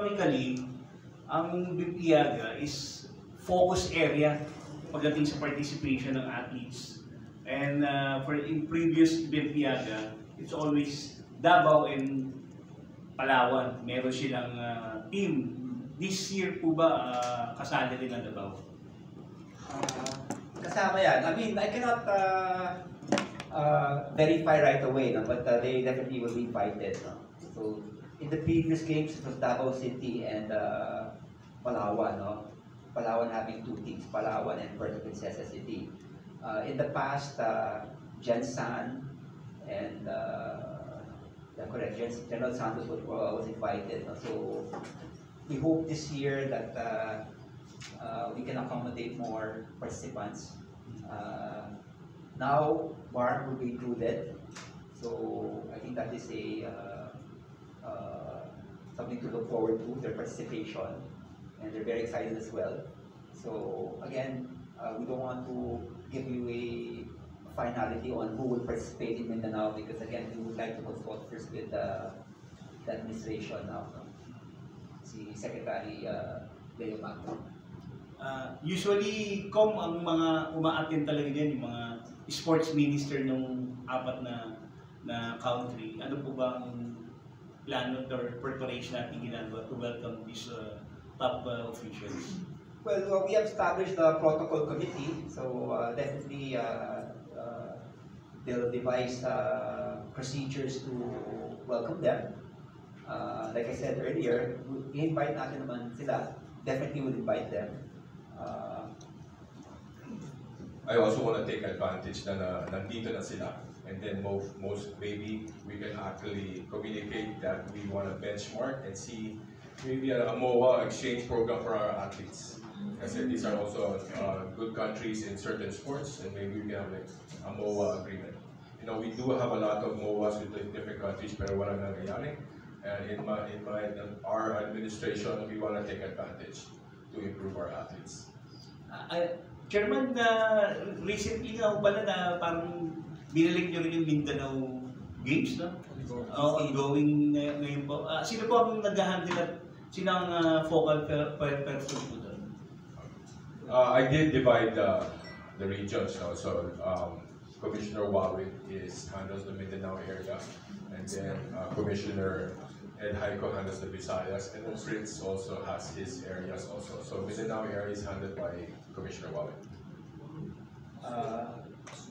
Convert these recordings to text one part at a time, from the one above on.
historically, ang Bimpiaga is focus area pagdating sa participation ng athletes. And for in previous Bimpiaga, it's always Davao and Palawan. Meron silang team. This year po ba kasali rin ang Davao? Kasama yan. I mean, I cannot verify right away, no? But they definitely will be invited. No? So, in the previous games, it was Davao City and Palawan. No? Palawan having two teams, Palawan and Puerto Princesa City. In the past, Jensan and correct, General Santos was invited. No? So, we hope this year that we can accommodate more participants. Now, Barn will be included, so I think that is a something to look forward to, their participation, and they're very excited as well. So again, we don't want to give you a finality on who will participate in Mindanao because again, we would like to consult first with the administration now. Si Secretary Leo Magno. Usually, ang mga uma-attend talaga din, yung mga sports minister ng apat na country. Ano po ba ang plano or preparation natin ginagawa to welcome these top officials? Well, we have established the protocol committee, so definitely they'll devise procedures to welcome them. Like I said earlier, i-invite natin naman sila. Definitely will invite them. I also want to take advantage na nandito na sila, and then most maybe we can actually communicate that we want to benchmark and see maybe a MOA exchange program for our athletes. Kasi these are also good countries in certain sports, and maybe we can have like a MOA agreement. You know, we do have a lot of MOAs with different countries, pero walang nangyayari. And in our administration, we want to take advantage to improve our athletes. Chairman, recently nga pala na parang binalik nyo rin yung Mindanao Games, no? Ongoing ngayon po. Sino po ang nag-handle at sino ang focal person po doon? I did divide the regions. No? So Commissioner Wawit handles the Mindanao area, and then Commissioner Ed Haico handles the Visayas, and then Fritz also has his areas also. So Mindanao area is handled by Commissioner Wawit.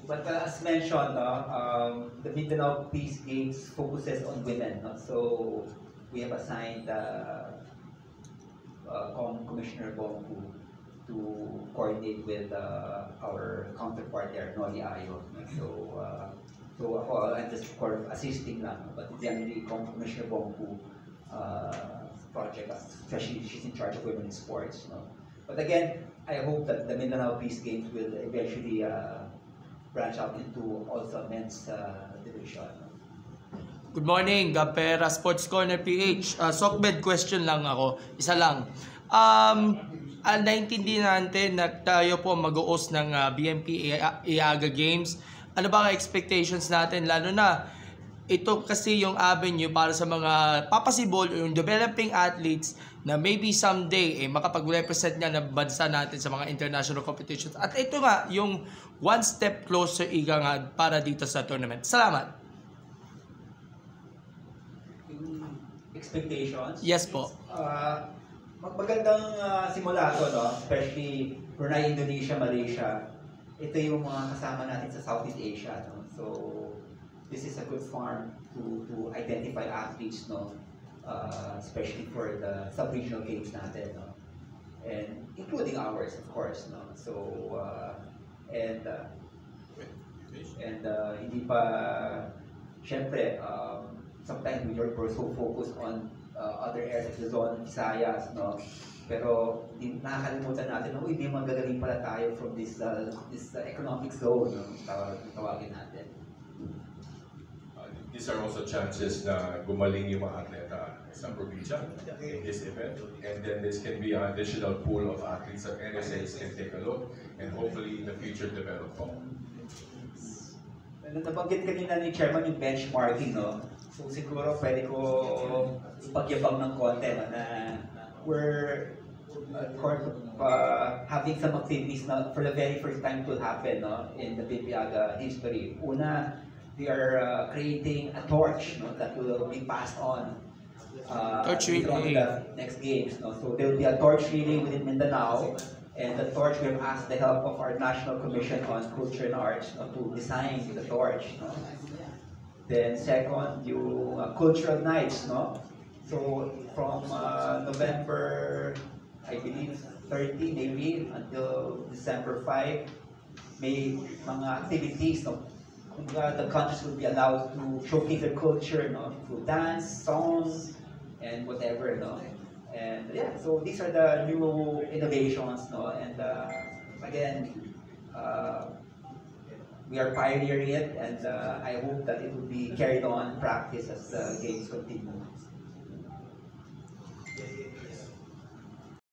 But as mentioned, the Mindanao Peace Games focuses on women. No? So we have assigned Commissioner Bongku to coordinate with our counterpart there, Noli Ayo. So ako, I'm just assisting lang, but generally Commissioner Bongku project, especially she's in charge of women in sports. No? But again, I hope that the Mindanao Peace Games will eventually branch out into also men's division. Good morning, Gapera Sports Corner PH. Sokbed question lang ako, isa lang. Naintindihan natin na tayo po mag-host ng BMP Iaga Games. Ano ba ang expectations natin? Lalo na, ito kasi yung avenue para sa mga papasibol o yung developing athletes na maybe someday makapag-represent nga ng bansa natin sa mga international competitions. At ito nga, yung one step closer ika nga para dito sa tournament. Salamat! Expectations? Yes po. Magandang simula to, no? Especially Brunei, Indonesia, Malaysia. Ito yung mga kasama natin sa Southeast Asia, no? So this is a good farm to identify athletes, no? Especially for the sub-regional games natin, no? And including ours, of course, no? So hindi pa, syempre, sometimes we're so focused on other areas like Luzon, Visayas, no? Pero nakakalimutan natin, hindi magagaling pala tayo from this economic zone, no? Tawagin natin. These are also chances na gumaling yung mga atleta sa probinsya in this event, and then this can be an additional pool of athletes that NSAs can take a look and hopefully in the future develop. Nabanggit kanina ni Chairman yung benchmarking, no? So So siguro pwede ko pagyabang ng konti no, na we're having some activities na for the very first time to happen no, in the Bimpiaga history. Una, we are creating a torch no, that will be passed on Torch later on relay. the next games. No? So there will be a torch relay within Mindanao, and the torch we have asked the help of our National Commission on Culture and Arts no, to design the torch. No? Then second, yung cultural nights. No? So from November, I believe 30 maybe until December 5, may mga activities. No? The countries will be allowed to showcase their culture, no? Through dance, songs, and whatever, no? And yeah, so these are the new innovations, no? And again, we are pioneering it, and I hope that it will be carried on practice as the games continue.